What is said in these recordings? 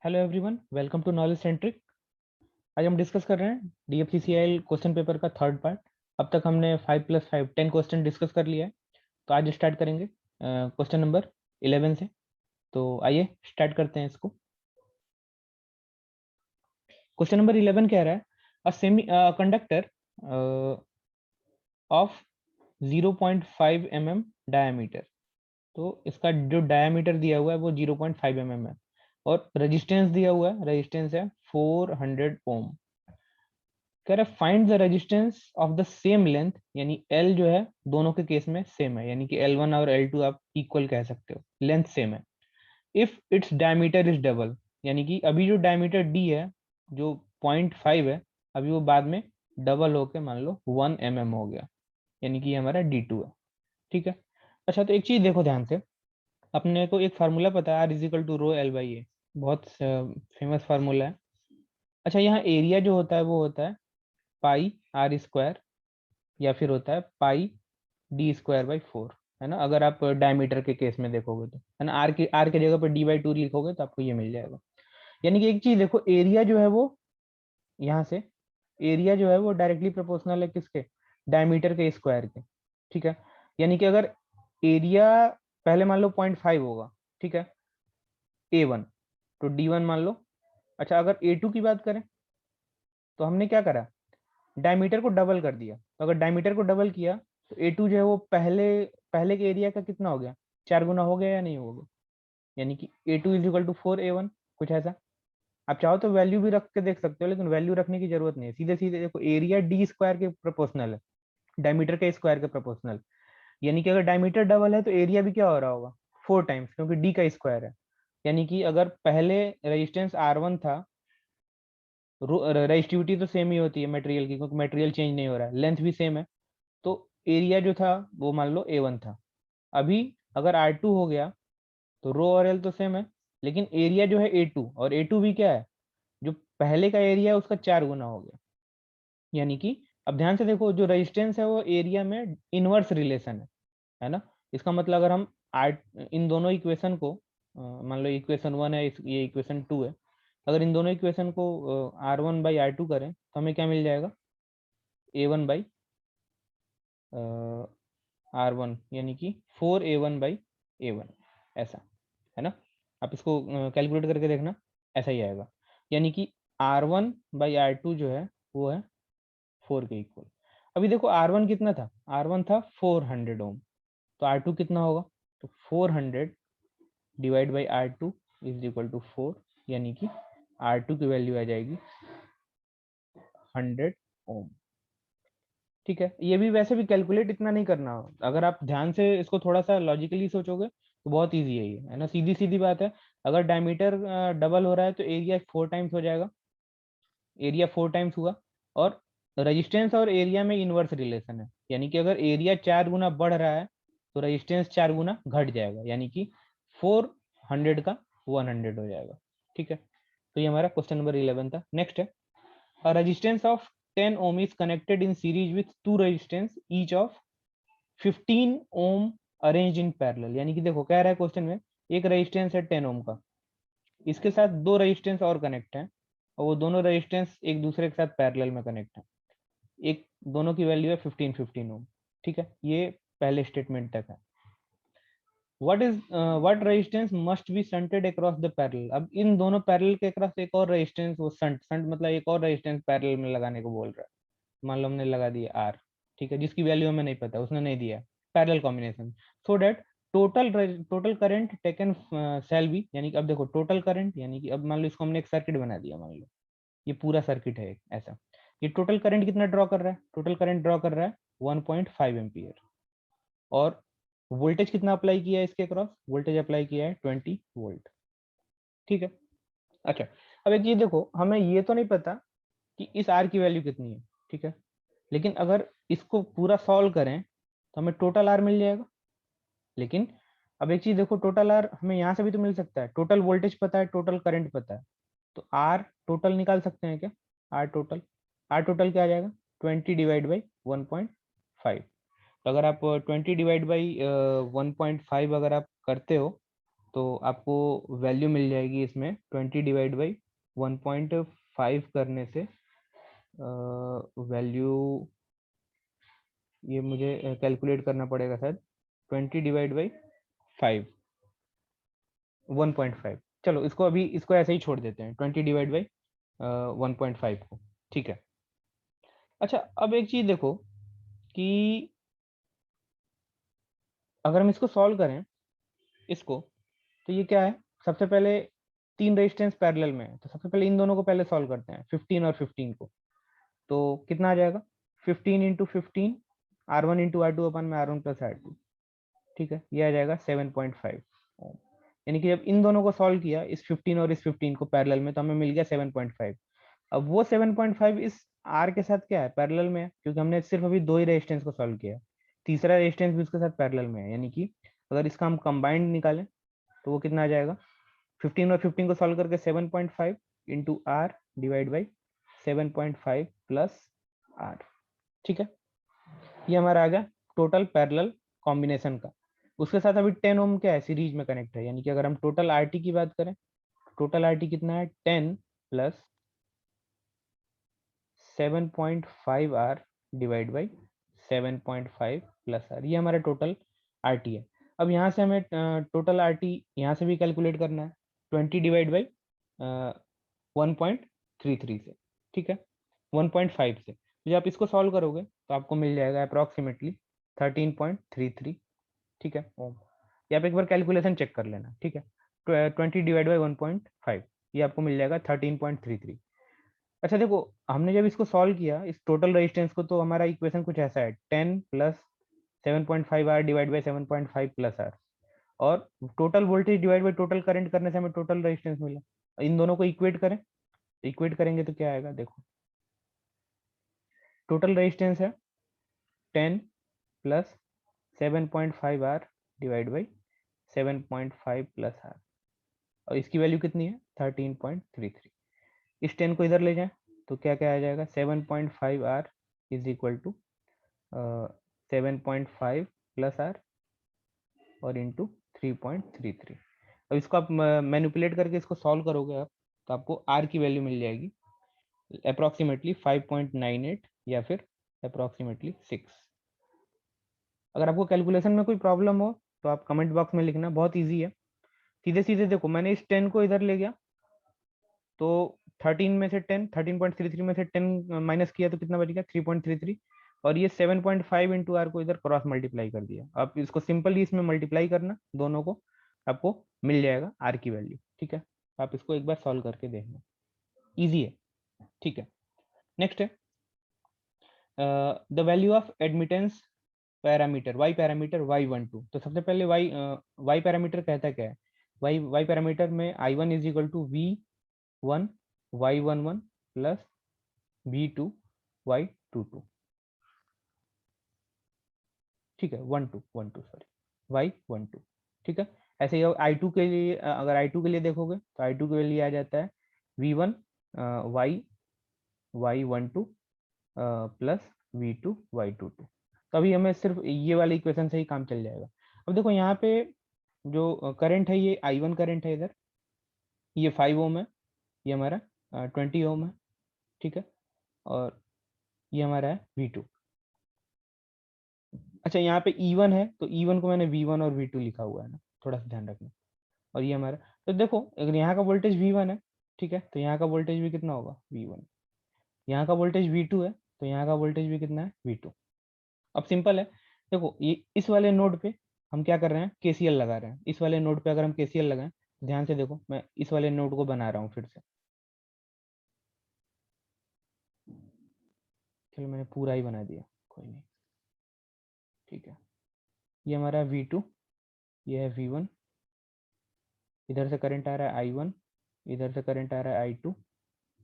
Hello everyone, welcome to Knowledge Centric. आज हम discuss कर रहे हैं डीएफसीसीआई क्वेश्चन पेपर का थर्ड पार्ट। अब तक हमने 5+5 10 क्वेश्चन डिस्कस कर लिया है। तो आज स्टार्ट करेंगे क्वेश्चन नंबर 11 से। तो आइए स्टार्ट करते हैं इसको। क्वेश्चन नंबर 11 कह रहा है a semi conductor of 0.5 mm diameter. तो इसका जो डायमीटर दिया हुआ है वो 0.5 mm है और रेजिस्टेंस दिया हुआ है, रेजिस्टेंस है 400 ओम। कह रहा है find the resistance of the same length, यानी एल जो है दोनों के केस में सेम है, यानी कि L1 और L2 आप इक्वल कह सकते हो, लेंथ सेम है। If its diameter is double, यानी कि अभी जो डायमीटर डी है जो 0.5 है, अभी वो बाद में डबल होके मान लो 1 mm हो गया, यानी कि हमारा D2 है। ठीक है। अच्छा, तो एक चीज देखो ध्यान से, अपने को एक फार्मूला पता है, R = ρ L/A। बहुत फेमस फार्मूला है। अच्छा, यहाँ एरिया जो होता है वो होता है पाई आर स्क्वायर, या फिर होता है पाई D²/4, है ना। अगर आप डायमीटर के केस में देखोगे तो, है ना, आर के जगह पर D/2 लिखोगे तो आपको ये मिल जाएगा। यानी कि एक चीज देखो, एरिया जो है वो यहाँ से, एरिया जो है वो डायरेक्टली प्रोपोर्शनल है किसके, डायमीटर के स्क्वायर के। ठीक है। यानी कि अगर एरिया पहले मान लो 0.5 होगा, ठीक है, A1, तो D1 मान लो। अच्छा, अगर A2 की बात करें तो हमने क्या करा, डायमीटर को डबल कर दिया। तो अगर डायमीटर को डबल किया तो A2 जो है वो पहले पहले के एरिया का कितना हो गया, 4 गुना हो गया या नहीं हो गया, यानी कि A2 = 4A1, कुछ ऐसा। आप चाहो तो वैल्यू भी रख के देख सकते हो, लेकिन वैल्यू रखने की जरूरत नहीं है, सीधे सीधे देखो एरिया D² के प्रोपोर्शनल है, डायमीटर के स्क्वायर के प्रोपोर्शनल। यानी कि अगर डायमीटर डबल है तो एरिया भी क्या हो रहा होगा, 4 टाइम्स, क्योंकि डी का स्क्वायर है। यानी कि अगर पहले रेजिस्टेंस R1 था, रेजिस्टिविटी तो सेम ही होती है मटेरियल की, क्योंकि मटेरियल चेंज नहीं हो रहा है, लेंथ भी सेम है। तो एरिया जो था वो मान लो A1 था। अभी अगर R2 हो गया तो रो और एल तो सेम है, लेकिन एरिया जो है A2, और A2 भी क्या है, जो पहले का एरिया है उसका 4 गुना हो गया। यानी कि अब ध्यान से देखो, जो रेजिस्टेंस है वो एरिया में इनवर्स रिलेशन है ना। इसका मतलब अगर हम आर इन दोनों इक्वेशन को मान लो इक्वेशन 1 है, ये इक्वेशन 2 है, अगर इन दोनों इक्वेशन को R1/R2 करें तो हमें क्या मिल जाएगा, A1/R1, यानी कि 4A1/A1, ऐसा, है ना। आप इसको कैलकुलेट करके देखना, ऐसा ही आएगा। यानी कि R1/R2 जो है वो है 4 के इक्वल। अभी देखो R1 कितना था, R1 था 400 ओम, तो R2 कितना होगा, तो 400 डिवाइड बाई R2 = 4, यानी कि R2 की वैल्यू आ जाएगी 100 ओम। ठीक है। ये भी वैसे भी कैलकुलेट इतना नहीं करना, अगर आप ध्यान से इसको थोड़ा सा लॉजिकली सोचोगे तो बहुत इजी है ये, है ना, सीधी सीधी बात है। अगर डायमीटर डबल हो रहा है तो एरिया 4 टाइम्स हो जाएगा, एरिया 4 टाइम्स हुआ। और रेजिस्टेंस और एरिया में इनवर्स रिलेशन है, यानी कि अगर एरिया 4 गुना बढ़ रहा है तो रेजिस्टेंस 4 गुना घट जाएगा, यानी कि 400 का 100 हो जाएगा। ठीक है। तो ये हमारा क्वेश्चन नंबर 11 था। नेक्स्ट है, a resistance of 10 ohm is connected in series with two resistance each of 15 ohm arranged in parallel। यानी कि देखो कह रहा है क्वेश्चन में, एक रेजिस्टेंस है 10 ओम का, इसके साथ दो रेजिस्टेंस और कनेक्ट हैं, और वो दोनों रेजिस्टेंस एक दूसरे के साथ पैरेलल में कनेक्ट हैं। एक दोनों की वैल्यू है 15 ओम। ठीक है, ये पहले स्टेटमेंट तक है। What resistance must be shunted across the parallel. अब इन दोनों पैरेलल के अक्रॉस एक और रेजिस्टेंस, वो शंट मतलब एक और रेजिस्टेंस पैरेलल में लगाने को बोल रहा है। मान लो हमने लगा दिया आर, ठीक है, जिसकी वैल्यू हमें नहीं पता, उसने नहीं दिया, parallel combination, so that total current taken shall be. यानी कि अब देखो टोटल करंट, यानी कि अब मान लो इसको हमने एक सर्किट बना दिया, मान लो ये पूरा सर्किट है एक ऐसा, ये टोटल करंट कितना ड्रॉ कर रहा है, टोटल करंट ड्रॉ कर रहा है 1.5 एम्पियर, और वोल्टेज कितना अप्लाई किया है इसके क्रॉस, वोल्टेज अप्लाई किया है 20 वोल्ट। ठीक है। अच्छा, अब एक चीज देखो, हमें ये तो नहीं पता कि इस आर की वैल्यू कितनी है, ठीक है, लेकिन अगर इसको पूरा सॉल्व करें तो हमें टोटल आर मिल जाएगा। लेकिन अब एक चीज देखो, टोटल आर हमें यहाँ से भी तो मिल सकता है, टोटल वोल्टेज पता है, टोटल करंट पता है, तो आर टोटल निकाल सकते हैं क्या, आर टोटल क्या आ जाएगा, 20 डिवाइड बाई 1.5। तो अगर आप 20 डिवाइड बाई 1.5 अगर आप करते हो तो आपको वैल्यू मिल जाएगी इसमें 20 डिवाइड बाई 1.5 करने से वैल्यू, ये मुझे कैलकुलेट करना पड़ेगा शायद, 20 डिवाइड बाई 5, 1.5। चलो इसको अभी इसको ऐसे ही छोड़ देते हैं, 20 डिवाइड बाई 1.5 को, ठीक है। अच्छा अब एक चीज देखो कि अगर हम इसको सॉल्व करें इसको, तो ये क्या है, सबसे पहले 3 रेजिस्टेंस पैरेलल में है, तो सबसे पहले इन दोनों को पहले सॉल्व करते हैं, 15 और 15 को। तो कितना आ जाएगा, 15 इंटू 15 R1 इंटू R2 अपन में R1 प्लस R2, ठीक है, ये आ जाएगा 7.5 ओम। यानी कि जब इन दोनों को सॉल्व किया, इस 15 और इस 15 को पैरेलल में, तो हमें मिल गया 7.5। अब वो 7.5 इस R के साथ क्या है, पैरेलल में है, क्योंकि हमने सिर्फ अभी 2 ही रेजिस्टेंस को सॉल्व किया है, तीसरा रेजिस्टेंस भी उसके साथ पैरेलल में है। यानी कि अगर इसका हम कंबाइंड निकालें तो वो कितना आ जाएगा, 15 और 15 को सॉल्व करके 7.5 into R divide by 7.5 plus R, ठीक है। ये हमारा आ गया टोटल पैरेलल कॉम्बिनेशन का। उसके साथ अभी 10 ओम क्या है, सीरीज में कनेक्ट है। यानी कि अगर हम टोटल आरटी की बात करें, टोटल आरटी कितना है, 10 plus 7.5 R divide by 7.5 plus R, ये हमारा टोटल आरटी है। अब यहाँ से हमें टोटल आरटी यहाँ से भी कैलकुलेट करना है, 20 डिवाइड बाई 1.33 से, ठीक है, 1.5 से। तो जब आप इसको सॉल्व करोगे तो आपको मिल जाएगा अप्रॉक्सीमेटली 13.33, ठीक है ओम। ये आप एक बार कैलकुलेशन चेक कर लेना, ठीक है। 20 डिवाइड बाई 1.5, ये आपको मिल जाएगा 13.33। अच्छा देखो, हमने जब इसको सॉल्व किया इस टोटल रेजिस्टेंस को, तो हमारा इक्वेशन कुछ ऐसा है, 10 plus 7.5 R divide by 7.5 plus R, और total voltage divide by total current करने से हमें टोटल रेजिस्टेंस मिला। इन दोनों को इक्वेट करें, इक्वेट करेंगे तो क्या आएगा, देखो टोटल रेजिस्टेंस है 10 plus 7.5 R divide by 7.5 plus R, और इसकी वैल्यू कितनी है, 13.33। इस 10 को इधर ले जाएं तो क्या क्या आ जाएगा, 7.5 R is equal to 7.5 plus R और इंटू 3.33। अब इसको आप मैनिपुलेट करके इसको सॉल्व करोगे आप, तो आपको आर की वैल्यू मिल जाएगी अप्रॉक्सीमेटली 5.98 या फिर अप्रॉक्सीमेटली 6। अगर आपको कैलकुलेशन में कोई प्रॉब्लम हो तो आप कमेंट बॉक्स में लिखना, बहुत ईजी है। सीधे सीधे देखो, मैंने इस 10 को इधर ले गया तो 13 में से 10, 13.33 में से 10 माइनस किया तो कितना बच गया, 3.33। और ये 7.5 इंटू आर को इधर क्रॉस मल्टीप्लाई कर दिया। आप इसको सिंपली इसमें मल्टीप्लाई करना दोनों को, आपको मिल जाएगा आर की वैल्यू, ठीक है। आप इसको एक बार सॉल्व करके देखना, इजी है, ठीक है। नेक्स्ट है the value of admittance parameter, Y parameter y12। तो सबसे पहले वाई पैरामीटर कहता क्या है, वाई पैरामीटर में i1 is equal to v1 y11 plus v2 y22, ठीक है, 12 सॉरी, y12, ठीक है। ऐसे ही i2 के लिए, अगर i2 के लिए देखोगे तो i2 के लिए आ जाता है v1 y12 plus v2 y22। तो अभी हमें सिर्फ ये वाले इक्वेशन से ही काम चल जाएगा। अब देखो यहाँ पे जो करंट है, ये i1 करंट है इधर, ये 5 ओम है, ये हमारा 20 ओम है, ठीक है, और ये हमारा है v2। अच्छा यहाँ पे E1 है, तो E1 को मैंने V1 और V2 लिखा हुआ है ना, थोड़ा सा ध्यान रखना। और ये हमारा, तो देखो अगर यहाँ का वोल्टेज V1 है, ठीक है, तो यहाँ का वोल्टेज भी कितना होगा, V1। यहाँ का वोल्टेज V2 है, तो यहाँ का वोल्टेज भी कितना है, V2। अब सिंपल है, देखो ये इस वाले नोड पे हम क्या कर रहे हैं, KCL लगा रहे हैं। इस वाले नोड पे अगर हम KCL लगाएं, ध्यान से देखो, मैं इस वाले नोड को बना रहा हूँ फिर से, चलो मैंने पूरा ही बना दिया, कोई नहीं, ठीक है। ये हमारा V2, ये है V1, इधर से करंट आ रहा है I1, इधर से करंट आ रहा है I2,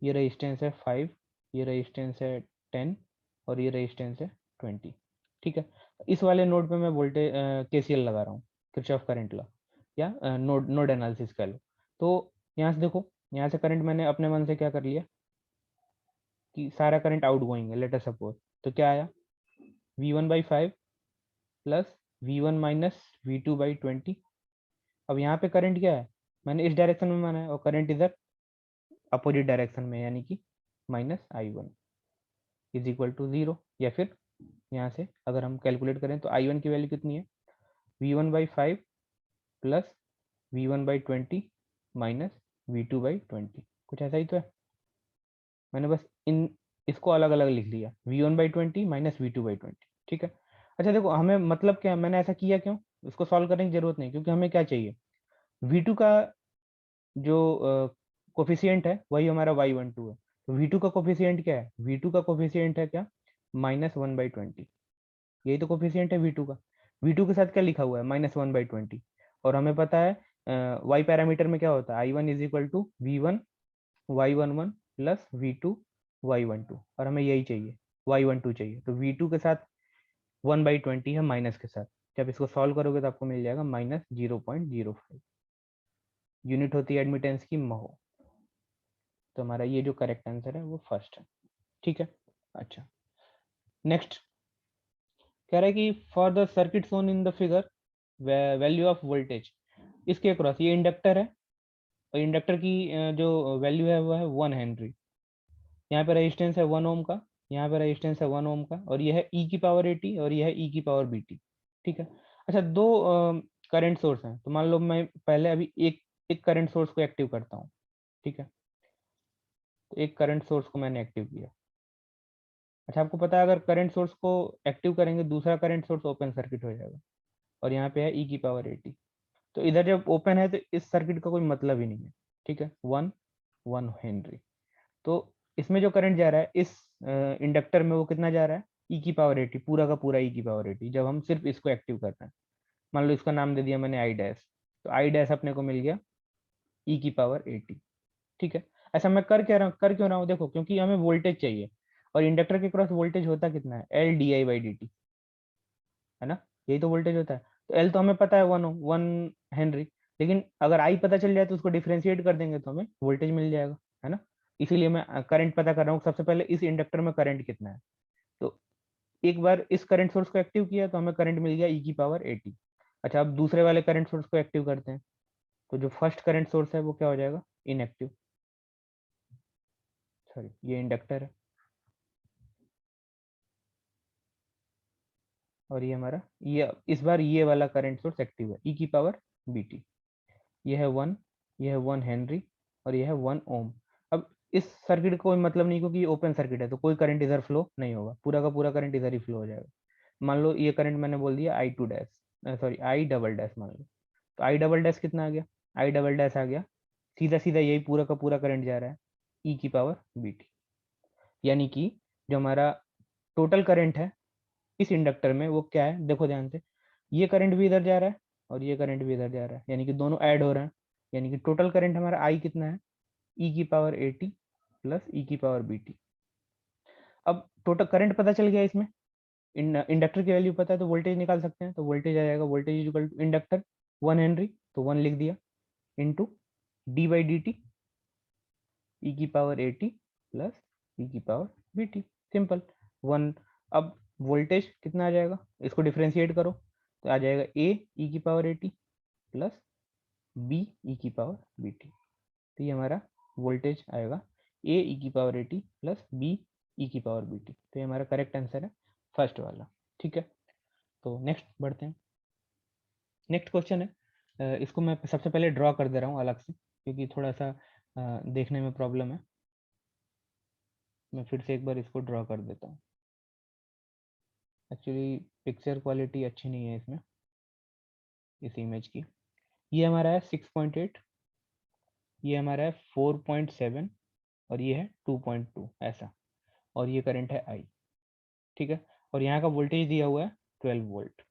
ये रेजिस्टेंस है 5, ये रेजिस्टेंस है 10 और ये रेजिस्टेंस है 20, ठीक है। इस वाले नोड पे मैं वोल्टेज KCL लगा रहा हूँ, किरचॉफ करंट लॉ, या नोड एनालिसिस कह लो। तो यहाँ से देखो, यहाँ से करंट मैंने अपने मन से क्या कर लिया कि सारा करंट आउट गोइंग है, लेट अस सपोज। तो क्या आया, V1/5 plus V1 minus V2/20 अब यहाँ पे करंट क्या है, मैंने इस डायरेक्शन में माना है और करंट इधर अपोजिट डायरेक्शन में, यानी कि -I1 इज इक्वल टू 0। या फिर यहाँ से अगर हम कैलकुलेट करें तो I1 की वैल्यू कितनी है, V1/5 plus V1/20 minus V2/20, कुछ ऐसा ही तो है। मैंने बस इन इसको अलग अलग लिख लिया, V1/20 माइनस V2/20, ठीक है। अच्छा देखो, हमें मतलब क्या, मैंने ऐसा किया क्यों, इसको सॉल्व करने की जरूरत नहीं, क्योंकि हमें क्या चाहिए, V2 का जो कोफिशियंट है वही हमारा Y12 है। तो V2 का कोफिशियंट क्या है, V2 का कोफिशियंट है क्या, -1/20, यही तो कोफिशियंट है V2 का। V2 के साथ क्या लिखा हुआ है, -1/20, और हमें पता है y पैरामीटर में क्या होता है, I1 is equal to V1 Y11 plus V2 Y12, और हमें यही चाहिए, Y12 चाहिए। तो V2 के साथ 1/20 है माइनस के साथ, जब इसको सॉल्व करोगे तो आपको मिल जाएगा -0.05 यूनिट होती है एडमिटेंस की महो। तो हमारा ये जो करेक्ट आंसर है वो फर्स्ट है, ठीक है। अच्छा, नेक्स्ट कह रहा है कि for the circuit shown in the figure value of voltage, इसके अक्रॉस, ये इंडक्टर है और इंडक्टर की जो वैल्यू है वो है 1 हेनरी। यहाँ पे रेजिस्टेंस है 1 ओम का, यहाँ पे रेजिस्टेंस है 1 ओम का, और ये है ई की पावर 80 और ये है ई की पावर बीटी, ठीक है। अच्छा, दो करंट सोर्स हैं, तो मान लो मैं पहले अभी एक एक करंट सोर्स को एक्टिव करता हूँ, ठीक है। तो एक करंट सोर्स को मैंने एक्टिव किया। अच्छा, आपको पता है अगर करंट सोर्स को एक्टिव करेंगे दूसरा करंट सोर्स ओपन सर्किट हो जाएगा, और यहाँ पे है ई की पावर 80। तो इधर जब ओपन है तो इस सर्किट का कोई मतलब ही नहीं है, ठीक है। 1 हेनरी, तो इसमें जो करंट जा रहा है इस इंडक्टर में वो कितना जा रहा है, ई की पावर 80, पूरा का पूरा ई की पावर 80, जब हम सिर्फ इसको एक्टिव कर रहे हैं। मान लो इसका नाम दे दिया मैंने आई डैश, तो आई डैश अपने को मिल गया ई की पावर 80, ठीक है। ऐसा मैं कर क्यों रहा हूँ, देखो क्योंकि हमें वोल्टेज चाहिए, और इंडक्टर के क्रॉस वोल्टेज होता कितना है, L/di/dt, है ना, यही तो वोल्टेज होता है। तो एल तो हमें पता है 1 हेनरी, लेकिन अगर आई पता चल जाए तो उसको डिफ्रेंशिएट कर देंगे तो हमें वोल्टेज मिल जाएगा, है ना। इसीलिए मैं करंट पता कर रहा हूँ, सबसे पहले इस इंडक्टर में करंट कितना है। तो एक बार इस करंट सोर्स को एक्टिव किया तो हमें करंट मिल गया ई की पावर 80। अच्छा, अब दूसरे वाले करंट सोर्स को एक्टिव करते हैं, तो जो फर्स्ट करंट सोर्स है वो क्या हो जाएगा, इनएक्टिव, सॉरी ये इंडक्टर है, और ये हमारा, ये इस बार ये वाला करंट सोर्स एक्टिव है, ई की पावर बीटी। ये है 1, ये है 1 हेनरी, और ये है 1 ओम। अब इस सर्किट का कोई मतलब नहीं, क्योंकि ये ओपन सर्किट है तो कोई करंट इधर फ्लो नहीं होगा, पूरा का पूरा करंट इधर ही फ्लो हो जाएगा। मान लो ये करंट मैंने बोल दिया I2 dash, sorry I double dash मान लो, तो I डबल डैश कितना आ गया, I डबल डैश आ गया, सीधा सीधा यही पूरा का पूरा करंट जा रहा है ई की पावर बीटी। यानी कि जो हमारा टोटल करंट है इस इंडक्टर में वो क्या है, देखो ध्यान से, ये करंट भी इधर जा रहा है और ये करंट भी इधर जा रहा है, यानी कि दोनों ऐड हो रहे हैं, यानी कि टोटल करंट हमारा आई कितना है, ई की पावर 80 प्लस ई की पावर बीटी। अब टोटल करंट पता चल गया इसमें, इंडक्टर की वैल्यू पता है तो वोल्टेज निकाल सकते हैं, तो वोल्टेज आ जाएगा, voltage is equal to inductor 1 henry, तो 1 लिख दिया, इंटू d/dt ई की पावर 80 प्लस ई की पावर बीटी, सिंपल 1। अब वोल्टेज कितना आ जाएगा, इसको डिफ्रेंशिएट करो तो आ जाएगा ए ई की पावर 80 प्लस बी ई की पावर बीटी। तो ये हमारा वोल्टेज आएगा ए ई की पावर 80 प्लस बी ई की पावर बीटी। तो ये हमारा करेक्ट आंसर है फर्स्ट वाला, ठीक है। तो नेक्स्ट बढ़ते हैं, नेक्स्ट क्वेश्चन है, इसको मैं सबसे पहले ड्रॉ कर दे रहा हूँ अलग से, क्योंकि थोड़ा सा देखने में प्रॉब्लम है। मैं फिर से एक बार इसको ड्रॉ कर देता हूँ, एक्चुअली पिक्चर क्वालिटी अच्छी नहीं है इसमें, इस इमेज की। ये हमारा है 6.8, ये हमारा है 4.7, और ये है 2.2 ऐसा, और ये करंट है आई, ठीक है। और यहाँ का वोल्टेज दिया हुआ है 12 वोल्ट।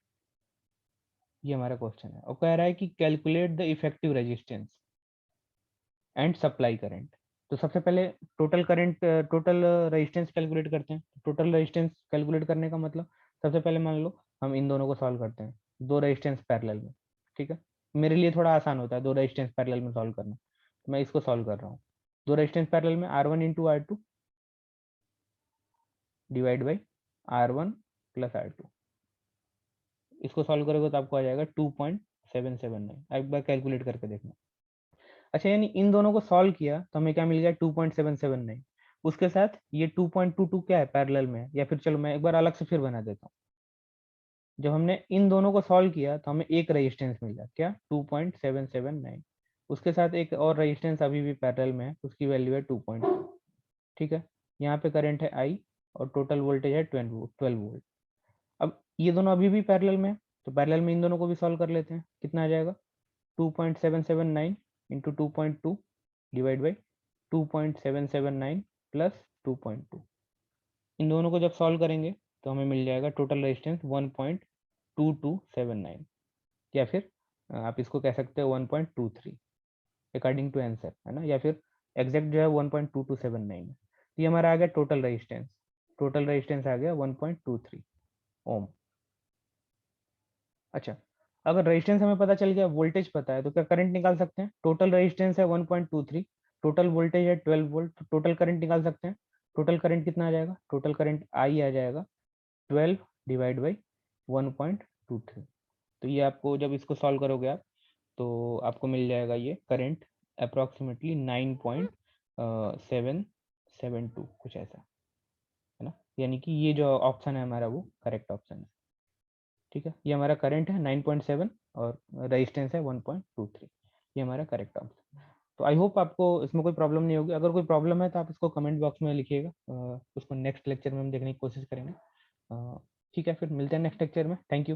ये हमारा क्वेश्चन है, और कह रहा है कि calculate the effective resistance and supply current. तो सबसे पहले total current, total resistance calculate करते हैं। टोटल रेजिस्टेंस कैलकुलेट करने का मतलब, सबसे पहले मान लो हम इन दोनों को सॉल्व करते हैं, दो रेजिस्टेंस पैरेलल में, ठीक है। मेरे लिए थोड़ा आसान होता है दो रेजिस्टेंस पैरेलल में सॉल्व करना, तो मैं इसको सॉल्व कर रहा हूँ। दो रेजिस्टेंस पैरेलल में R1 × R2 divide by R1 + R2, इसको सॉल्व करोगे तो आपको आ जाएगा 2.7 2.779, एक बार कैलकुलेट करके देखना। अच्छा, यानी इन दोनों को सॉल्व किया तो हमें क्या मिल गया, 2.779। उसके साथ ये 2.22 क्या है, पैरेलल में है। या फिर चलो मैं एक बार अलग से फिर बना देता हूँ। जब हमने इन दोनों को सॉल्व किया तो हमें एक रेजिस्टेंस मिला, क्या, 2.779। उसके साथ एक और रेजिस्टेंस अभी भी पैरेलल में है, उसकी वैल्यू है 2.2। ठीक है, यहाँ पे करंट है आई और टोटल वोल्टेज है 12 वोल्ट। अब ये दोनों अभी भी पैरेलल में है, तो पैरेलल में इन दोनों को भी सॉल्व कर लेते हैं। कितना आ जाएगा, 2.779 इंटू 2.2 डिवाइड बाई 2.779 प्लस 2.2। इन दोनों को जब सॉल्व करेंगे तो हमें मिल जाएगा टोटल रेजिस्टेंस 1.2279, या फिर आप इसको कह सकते हो 1.23 अकॉर्डिंग टू आंसर, है ना। या फिर एग्जैक्ट जो है 1.2279 है। तो ये हमारा आ गया टोटल रेजिस्टेंस। टोटल रेजिस्टेंस आ गया 1.23 ओम। अच्छा, अगर रेजिस्टेंस हमें पता चल गया, वोल्टेज पता है, तो क्या करंट निकाल सकते हैं। टोटल रेजिस्टेंस है 1.23, टोटल वोल्टेज है 12 वोल्ट, तो टोटल करंट निकाल सकते हैं। टोटल करंट कितना आ जाएगा, टोटल करंट आई आ जाएगा 12 डिवाइड बाई 1.23। तो ये आपको जब इसको सॉल्व करोगे आप, तो आपको मिल जाएगा ये करंट अप्रॉक्सीमेटली 9.772 कुछ ऐसा, है ना। यानी कि ये जो ऑप्शन है हमारा वो करेक्ट ऑप्शन है। ठीक है, ये हमारा करंट है 9.7 और रेजिस्टेंस है 1.23, ये हमारा करेक्ट ऑप्शन। तो आई होप आपको इसमें कोई प्रॉब्लम नहीं होगी। अगर कोई प्रॉब्लम है तो आप इसको कमेंट बॉक्स में लिखिएगा, उसको नेक्स्ट लेक्चर में हम देखने की कोशिश करेंगे। ठीक है, फिर मिलते हैं नेक्स्ट लेक्चर में। Thank you.